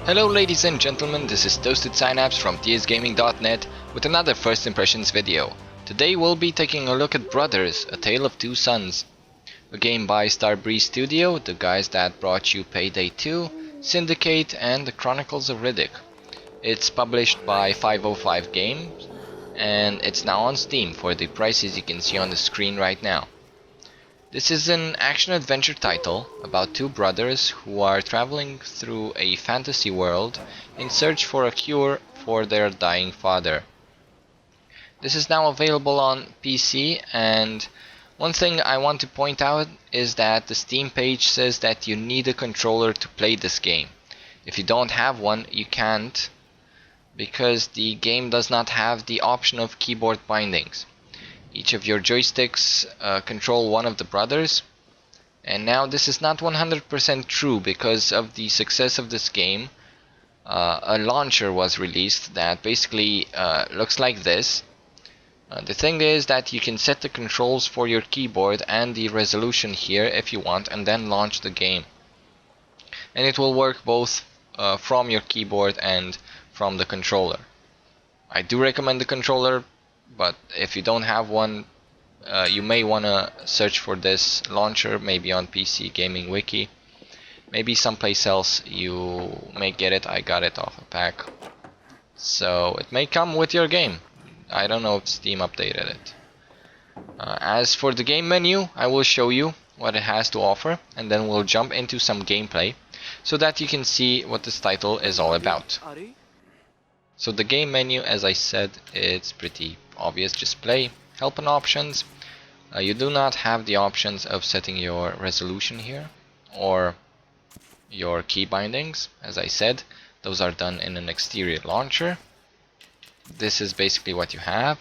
Hello ladies and gentlemen, this is Toasted Synapse from tsgaming.net with another first impressions video. Today we'll be taking a look at Brothers, A Tale of Two Sons, a game by Starbreeze Studios, the guys that brought you Payday 2, Syndicate and the Chronicles of Riddick. It's published by 505 Games and it's now on Steam for the prices you can see on the screen right now. This is an action-adventure title about two brothers who are traveling through a fantasy world in search for a cure for their dying father. This is now available on PC, and one thing I want to point out is that the Steam page says that you need a controller to play this game. If you don't have one, you can't, because the game does not have the option of keyboard bindings. Each of your joysticks control one of the brothers, and now this is not 100% true because of the success of this game. A launcher was released that basically looks like this. The thing is that you can set the controls for your keyboard and the resolution here if you want, and then launch the game. And it will work both from your keyboard and from the controller. I do recommend the controller, but if you don't have one, you may want to search for this launcher, maybe on PC Gaming Wiki. Maybe someplace else you may get it. I got it off a pack. So it may come with your game. I don't know if Steam updated it. As for the game menu, I will show you what it has to offer, and then we'll jump into some gameplay so that you can see what this title is all about. So the game menu, as I said, it's pretty obvious. Just play, help and options. You do not have the options of setting your resolution here or your key bindings. As I said, those are done in an exterior launcher. This is basically what you have.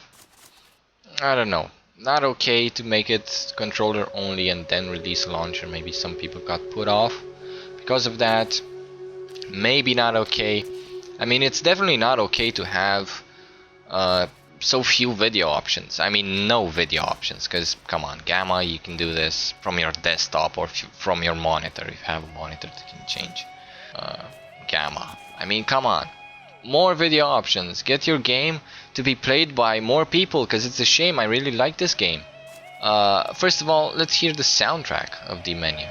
I don't know, not okay to make it controller only and then release a launcher. Maybe some people got put off because of that. Maybe not okay. I mean, it's definitely not okay to have so few video options. I mean, no video options, because come on, Gamma, you can do this from your desktop or from your monitor if you have a monitor that can change Gamma. I mean, come on, more video options. Get your game to be played by more people, because it's a shame. I really like this game. First of all, let's hear the soundtrack of the menu.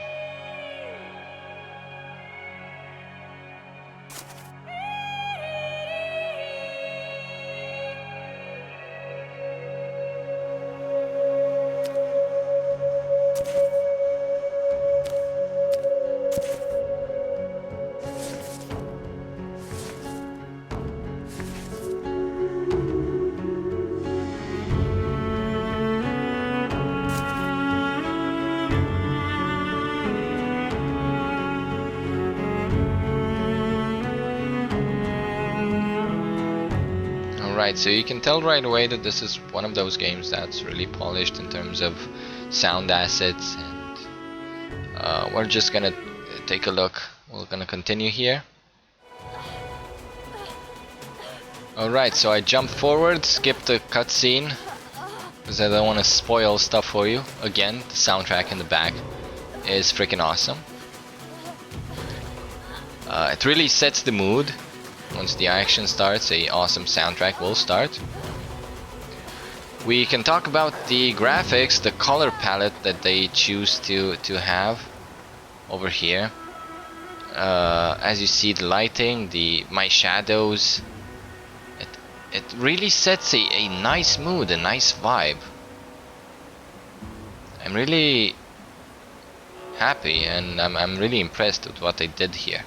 Alright, so you can tell right away that this is one of those games that's really polished in terms of sound assets, and we're just gonna take a look. We're gonna continue here. Alright, so I jumped forward, skipped the cutscene because I don't want to spoil stuff for you. Again, the soundtrack in the back is freaking awesome. It really sets the mood. Once the action starts, a awesome soundtrack will start. We can talk about the graphics, the color palette that they choose to have over here. As you see, the lighting, my shadows, it really sets a nice mood, a nice vibe. I'm really happy, and I'm really impressed with what they did here.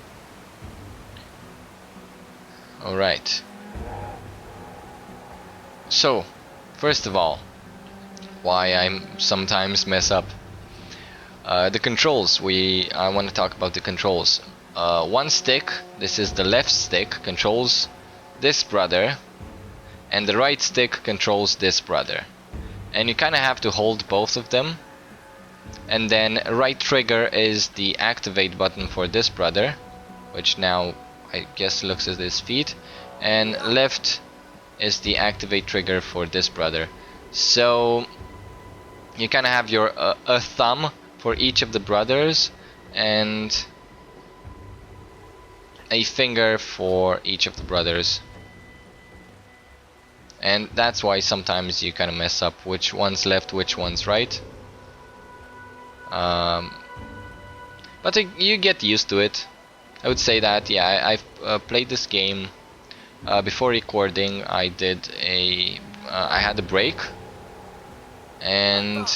Alright, so first of all, why I sometimes mess up the controls. I want to talk about the controls. One stick, this is the left stick, controls this brother, and the right stick controls this brother, and you kind of have to hold both of them. And then right trigger is the activate button for this brother, which now I guess looks at his feet, and left is the activate trigger for this brother. So you kind of have your a thumb for each of the brothers, and a finger for each of the brothers. And that's why sometimes you kind of mess up which one's left, which one's right. But you get used to it. I would say that, yeah, I've played this game before recording. I had a break, and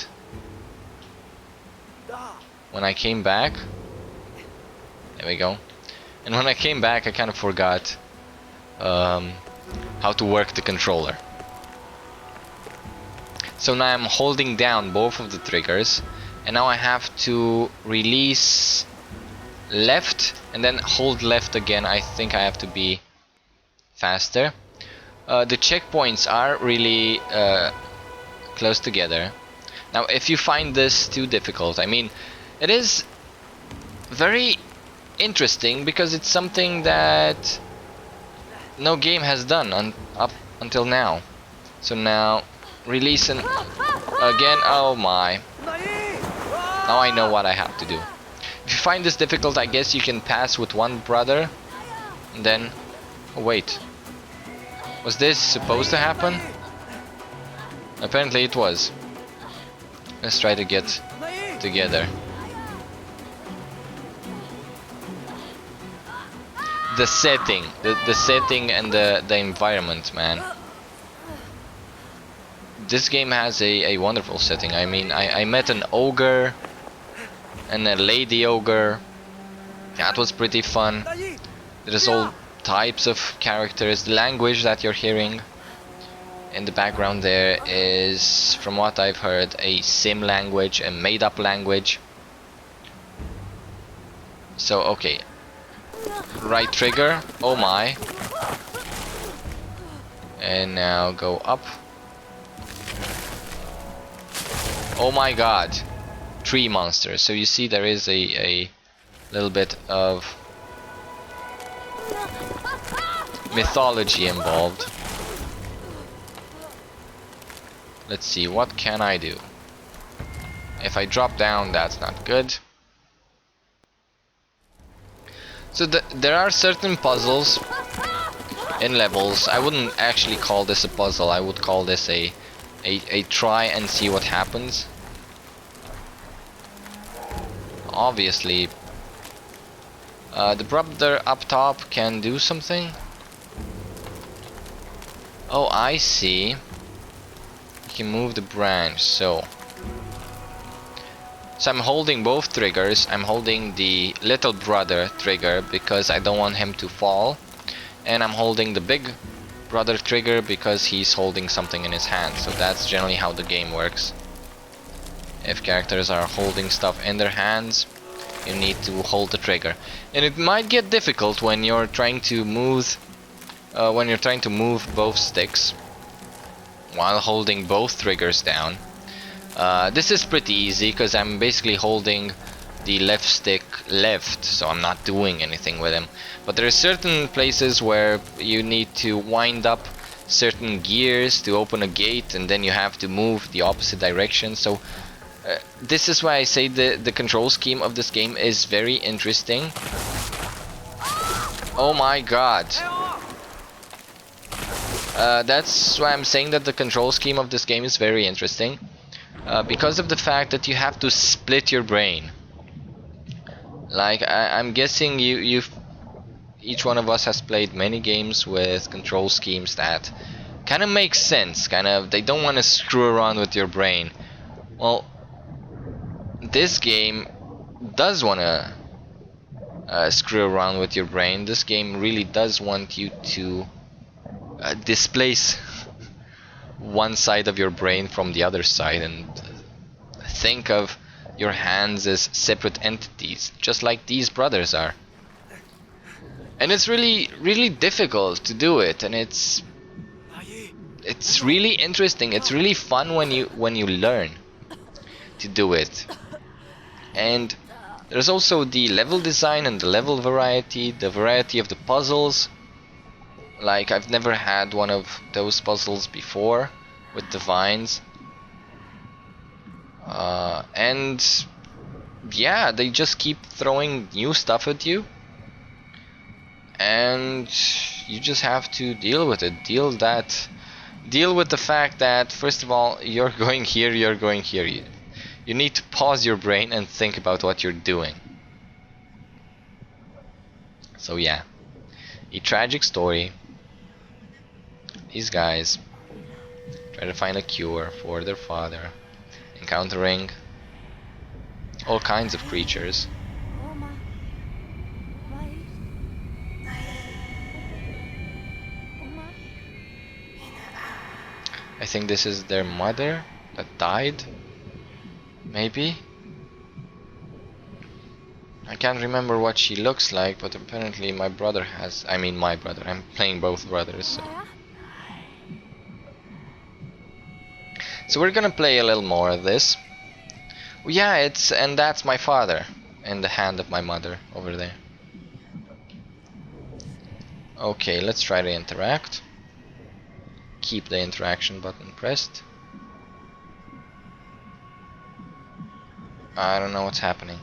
when I came back, there we go. And when I came back, I kind of forgot how to work the controller. So now I'm holding down both of the triggers, and now I have to release left and then hold left again. I think I have to be faster. The checkpoints are really close together. Now if you find this too difficult, I mean, it is very interesting because it's something that no game has done up until now. So now releasing again. Oh my. Now I know what I have to do. If you find this difficult, I guess you can pass with one brother and then... Oh wait, was this supposed to happen? Apparently it was. Let's try to get together. The setting, the setting and the environment, man. This game has a wonderful setting. I mean, I met an ogre and a lady ogre. That was pretty fun. There's all types of characters. The language that you're hearing in the background there is, from what I've heard, a sim language, a made-up language. So, okay. Right trigger. Oh my. And now go up. Oh my god. Tree monsters. So you see there is a little bit of mythology involved. Let's see, what can I do? If I drop down, that's not good. So there are certain puzzles in levels. I wouldn't actually call this a puzzle. I would call this a try and see what happens. Obviously, the brother up top can do something. Oh, I see. You can move the branch, so I'm holding both triggers. I'm holding the little brother trigger because I don't want him to fall, and I'm holding the big brother trigger because he's holding something in his hand. So that's generally how the game works. If characters are holding stuff in their hands, you need to hold the trigger, and it might get difficult when you're trying to move both sticks while holding both triggers down. This is pretty easy because I'm basically holding the left stick left, so I'm not doing anything with him. But there are certain places where you need to wind up certain gears to open a gate, and then you have to move the opposite direction. So this is why I say the control scheme of this game is very interesting. Oh my god. That's why I'm saying that the control scheme of this game is very interesting. Because of the fact that you have to split your brain. Like, I'm guessing each one of us has played many games with control schemes that kind of make sense. They don't want to screw around with your brain. Well, this game does want to screw around with your brain. This game really does want you to displace one side of your brain from the other side and think of your hands as separate entities, just like these brothers are. And it's really difficult to do it, and it's really interesting. It's really fun when you learn to do it. And there's also the level design and the level variety, the variety of the puzzles. Like, I've never had one of those puzzles before with the vines. And yeah, they just keep throwing new stuff at you. and you just have to deal with it. Deal with the fact that, first of all, you're going here, you're going here. You need to pause your brain and think about what you're doing. So yeah, a tragic story. These guys try to find a cure for their father, encountering all kinds of creatures. I think this is their mother that died. Maybe? I can't remember what she looks like, but apparently my brother has... I mean my brother, I'm playing both brothers, so... So we're gonna play a little more of this. Yeah, and that's my father in the hand of my mother over there. Okay, let's try to interact. Keep the interaction button pressed. I don't know what's happening.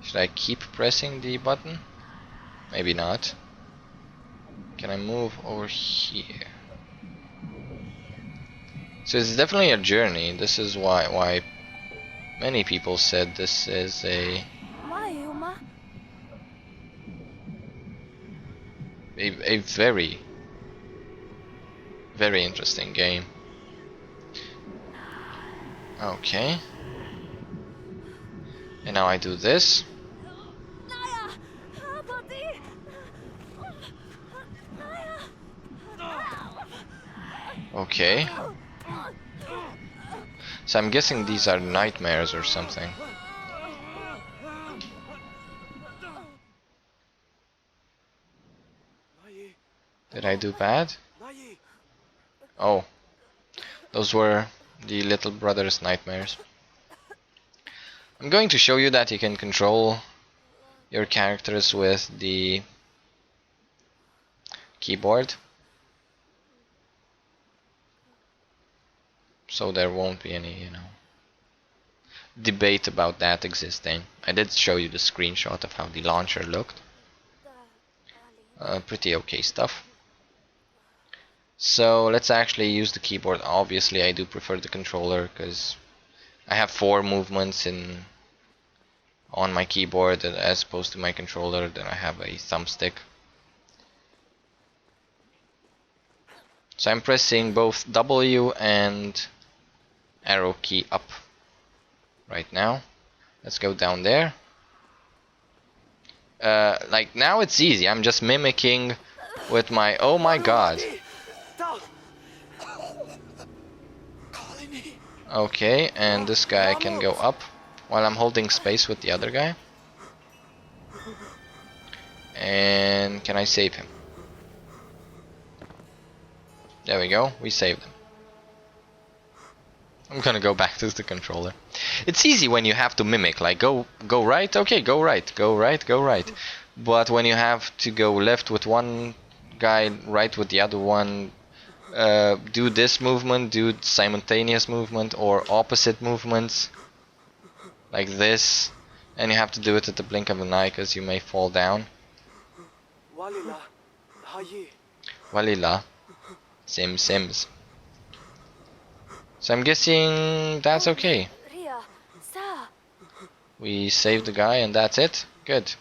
Should I keep pressing the button? Maybe not. Can I move over here? So it's definitely a journey. This is why many people said this is a very, very interesting game. Okay. And now I do this. Okay. So I'm guessing these are nightmares or something. Did I do bad? Oh. Those were the little brother's nightmares. I'm going to show you that you can control your characters with the keyboard. So there won't be any, debate about that existing. I did show you the screenshot of how the launcher looked. Pretty okay stuff. So let's actually use the keyboard. Obviously I do prefer the controller because I have 4 movements on my keyboard as opposed to my controller. Then I have a thumbstick. So I'm pressing both W and arrow key up right now. Let's go down there. Like now it's easy. I'm just mimicking with my... Oh my god. Okay, and this guy can go up while I'm holding space with the other guy. And can I save him? There we go, we saved him. I'm gonna go back to the controller. It's easy when you have to mimic, like go right, okay, go right, go right, go right. But when you have to go left with one guy, right with the other one, do this movement, do simultaneous movement or opposite movements, like this, and you have to do it at the blink of an eye because you may fall down. Walila. Sims. So I'm guessing that's okay. We saved the guy and that's it? Good.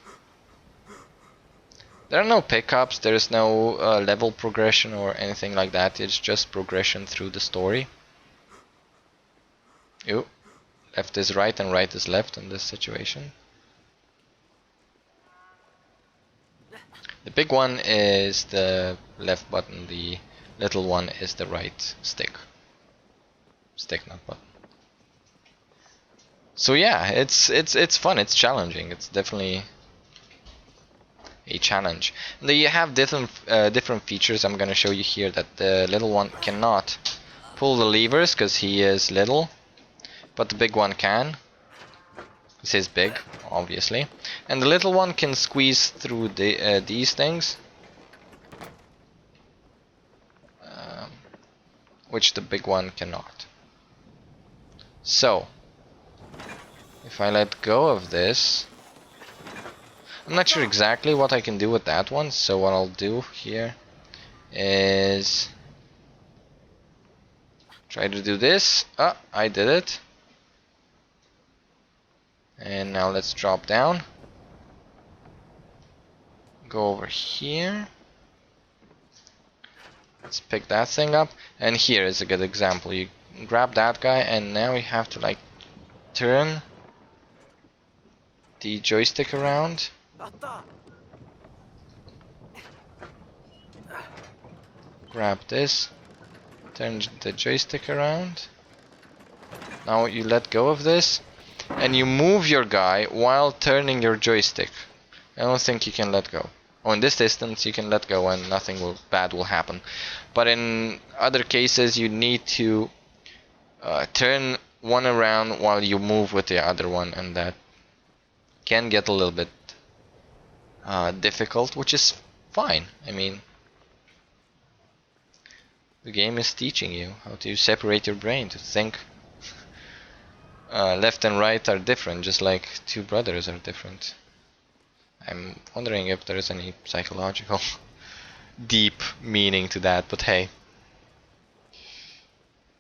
There are no pickups, there is no level progression or anything like that, it's just progression through the story. Ew. Left is right and right is left in this situation. The big one is the left button, the little one is the right stick. Stick, not button. So yeah, it's fun, it's challenging, it's definitely a challenge. And you have different features. I'm gonna show you here that the little one cannot pull the levers because he is little, but the big one can. This is big, obviously, and the little one can squeeze through these things, which the big one cannot. So if I let go of this, I'm not sure exactly what I can do with that one, so what I'll do here is try to do this. Ah, I did it. And now let's drop down. Go over here. Let's pick that thing up. And here is a good example. You grab that guy and now you have to like turn the joystick around. Grab this. Turn the joystick around. Now you let go of this. And you move your guy while turning your joystick. I don't think you can let go. Oh, in this distance you can let go and nothing bad will happen. But in other cases you need to turn one around while you move with the other one, and that can get a little bit difficult, which is fine. I mean, the game is teaching you how to separate your brain, to think. Left and right are different, just like two brothers are different. I'm wondering if there is any psychological deep meaning to that, but hey.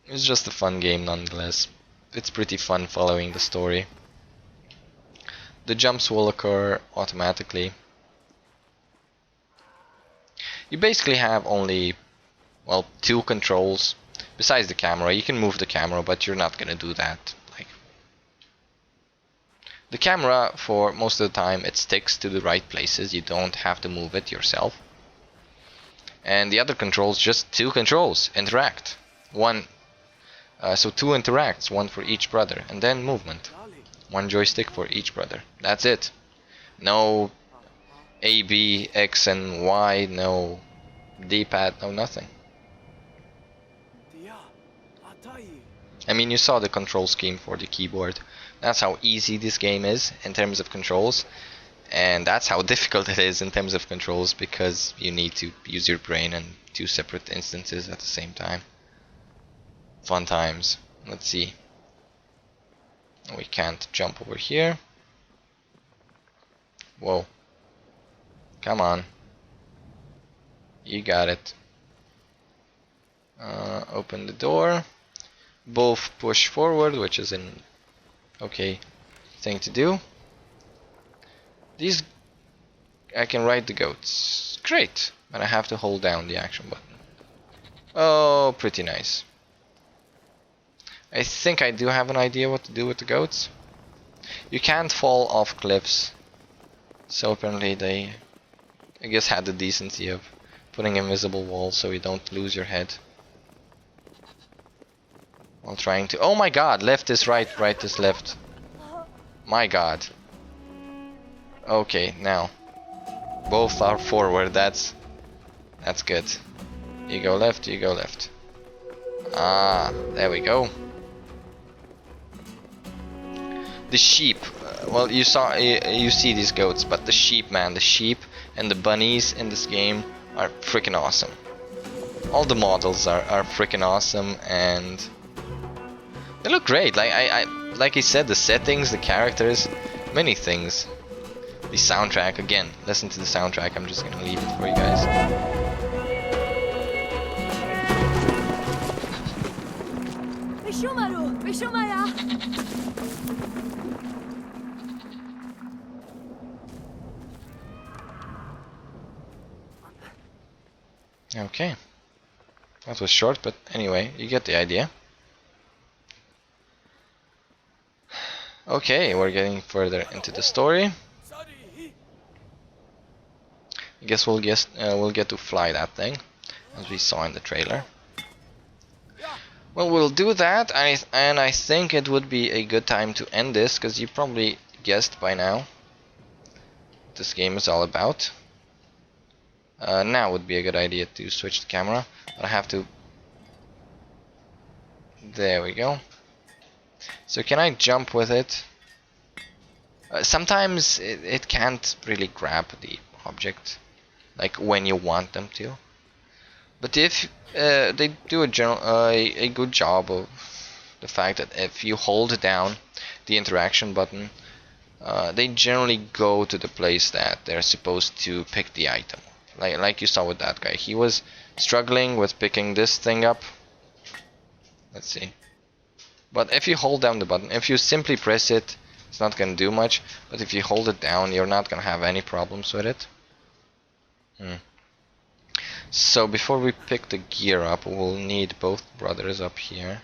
It's just a fun game nonetheless. It's pretty fun following the story. The jumps will occur automatically. You basically have only, well, two controls. Besides the camera, you can move the camera, but you're not gonna do that. The camera, for most of the time, it sticks to the right places. You don't have to move it yourself. And the other controls, just two controls, interact. So two interacts, one for each brother, and then movement. One joystick for each brother. That's it. No A, B, X, and Y, no D-pad, no nothing. I mean, you saw the control scheme for the keyboard. That's how easy this game is in terms of controls, and that's how difficult it is in terms of controls, because you need to use your brain in two separate instances at the same time. Fun times. Let's see. We can't jump over here. Whoa. Come on. You got it. Open the door. Both push forward, which is an okay thing to do. These, I can ride the goats. Great, but I have to hold down the action button. Oh, pretty nice. I think I do have an idea what to do with the goats. You can't fall off cliffs, so apparently they, I guess, had the decency of putting invisible walls so you don't lose your head while trying to. Oh my god, left is right, right is left. My god. Okay, now both are forward. That's good. You go left, you go left. Ah, there we go. The sheep. Well, you see these goats, but the sheep, man, the sheep and the bunnies in this game are freaking awesome. All the models are freaking awesome, and they look great. Like I said, the settings, the characters, many things. The soundtrack, again, listen to the soundtrack. I'm just gonna leave it for you guys. Okay. That was short, but anyway, you get the idea. Okay, we're getting further into the story. I guess we'll get to fly that thing, as we saw in the trailer. Well, we'll do that, and I think it would be a good time to end this, because you probably guessed by now what this game is all about. Now would be a good idea to switch the camera, but I have to. There we go. So can I jump with it? Sometimes it can't really grab the object, like when you want them to. But if they do a good job of the fact that if you hold down the interaction button, they generally go to the place that they're supposed to pick the item. Like you saw with that guy. He was struggling with picking this thing up. Let's see. But if you hold down the button, if you simply press it, it's not gonna do much. But if you hold it down, you're not gonna have any problems with it. So before we pick the gear up, we'll need both brothers up here.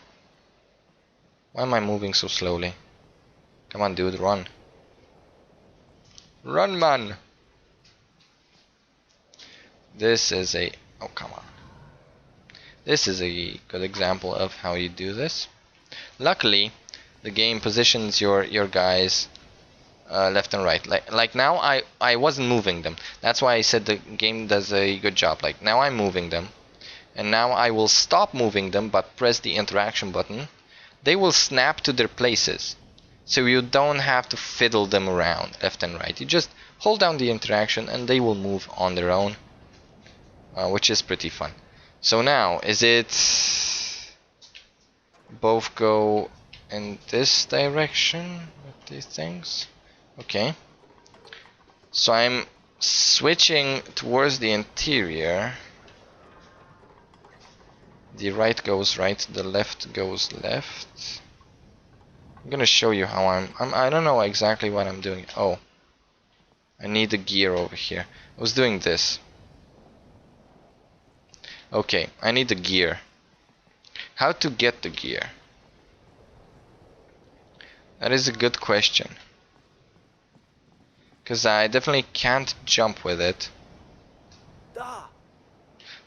Why am I moving so slowly? Come on, dude, run. Run, man! This is a... oh, come on. This is a good example of how you do this. Luckily, the game positions your guys left and right. Like now, I wasn't moving them. That's why I said the game does a good job. Like now I'm moving them. And now I will stop moving them, but press the interaction button. They will snap to their places. So you don't have to fiddle them around left and right. You just hold down the interaction and they will move on their own. Which is pretty fun. So now, is it both go in this direction with these things? Okay. So I'm switching towards the interior. The right goes right, the left goes left. I'm gonna show you how I don't know exactly what I'm doing. Oh, I need the gear over here. I was doing this. Okay, I need the gear. How to get the gear? That is a good question. Because I definitely can't jump with it.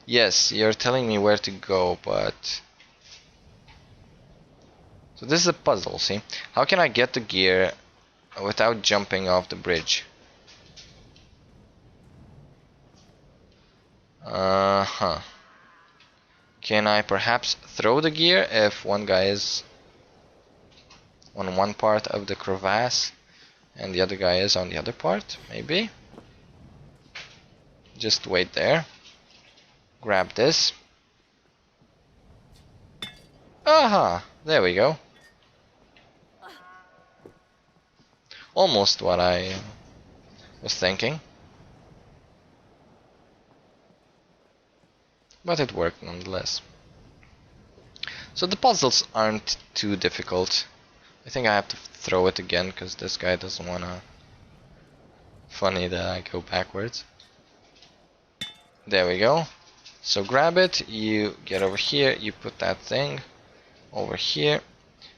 Yes, you're telling me where to go, but... so this is a puzzle, see? How can I get the gear without jumping off the bridge? Uh-huh. Can I perhaps throw the gear if one guy is on one part of the crevasse and the other guy is on the other part? Maybe? Just wait there. Grab this. Aha! There we go. Almost what I was thinking. But it worked nonetheless. So the puzzles aren't too difficult. I think I have to throw it again because this guy doesn't wanna... funny that I go backwards. There we go. So grab it, you get over here, you put that thing over here.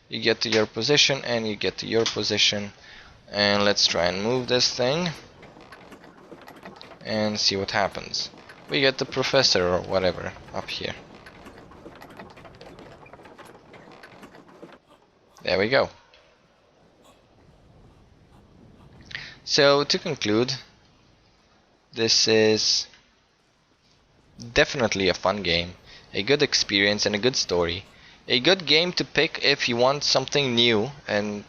You get to your position and you get to your position. And let's try and move this thing. And see what happens. We get the professor or whatever up here. There we go. So to conclude, this is definitely a fun game, a good experience and a good story. A good game to pick if you want something new and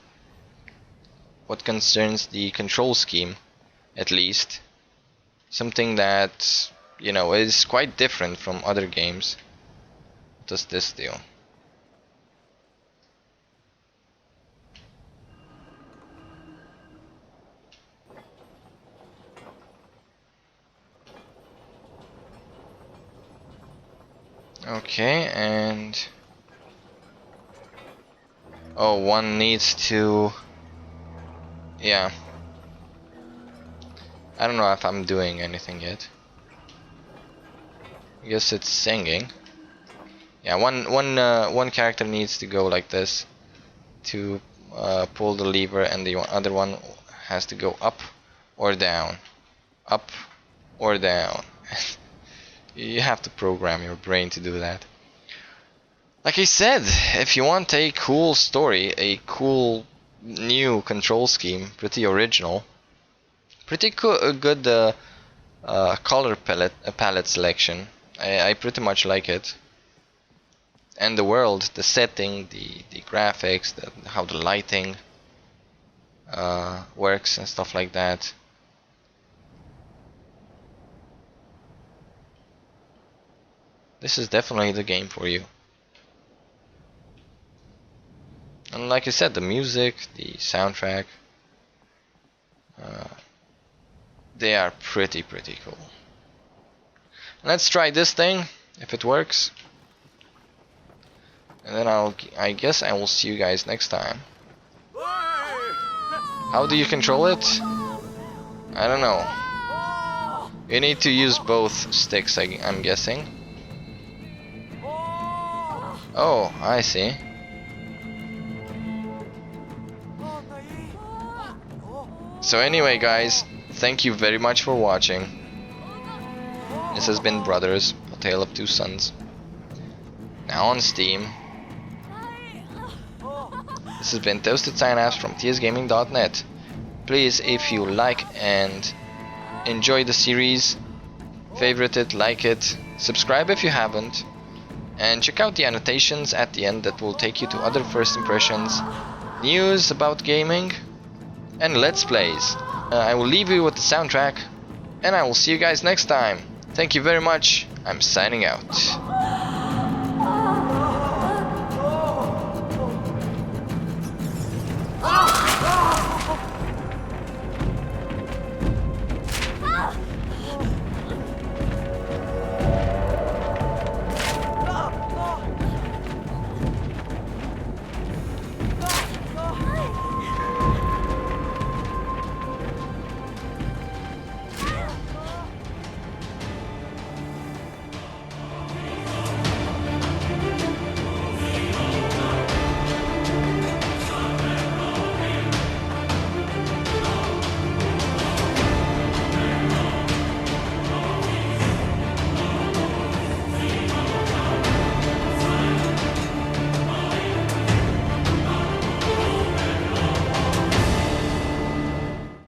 what concerns the control scheme, at least. Something that, you know, is quite different from other games. What does this do? Okay, and... oh, one needs to... yeah. I don't know if I'm doing anything yet. I guess it's singing. Yeah, one character needs to go like this to pull the lever, and the other one has to go up or down. Up or down. You have to program your brain to do that. Like I said, if you want a cool story, a cool new control scheme, pretty original, pretty good color palette selection. I pretty much like it. And the world, the setting, the graphics, how the lighting works and stuff like that. This is definitely the game for you. And like I said, the music, the soundtrack, They are pretty cool. Let's try this thing, if it works. And then I guess I will see you guys next time. How do you control it? I don't know. You need to use both sticks, I'm guessing. Oh, I see. So anyway guys, thank you very much for watching. This has been Brothers, A Tale of Two Sons. Now on Steam. This has been Toasted Synapse from tsgaming.net. Please, if you like and enjoy the series, favorite it, like it, subscribe if you haven't, and check out the annotations at the end that will take you to other first impressions, news about gaming, and let's plays. I will leave you with the soundtrack, and I will see you guys next time. Thank you very much. I'm signing out.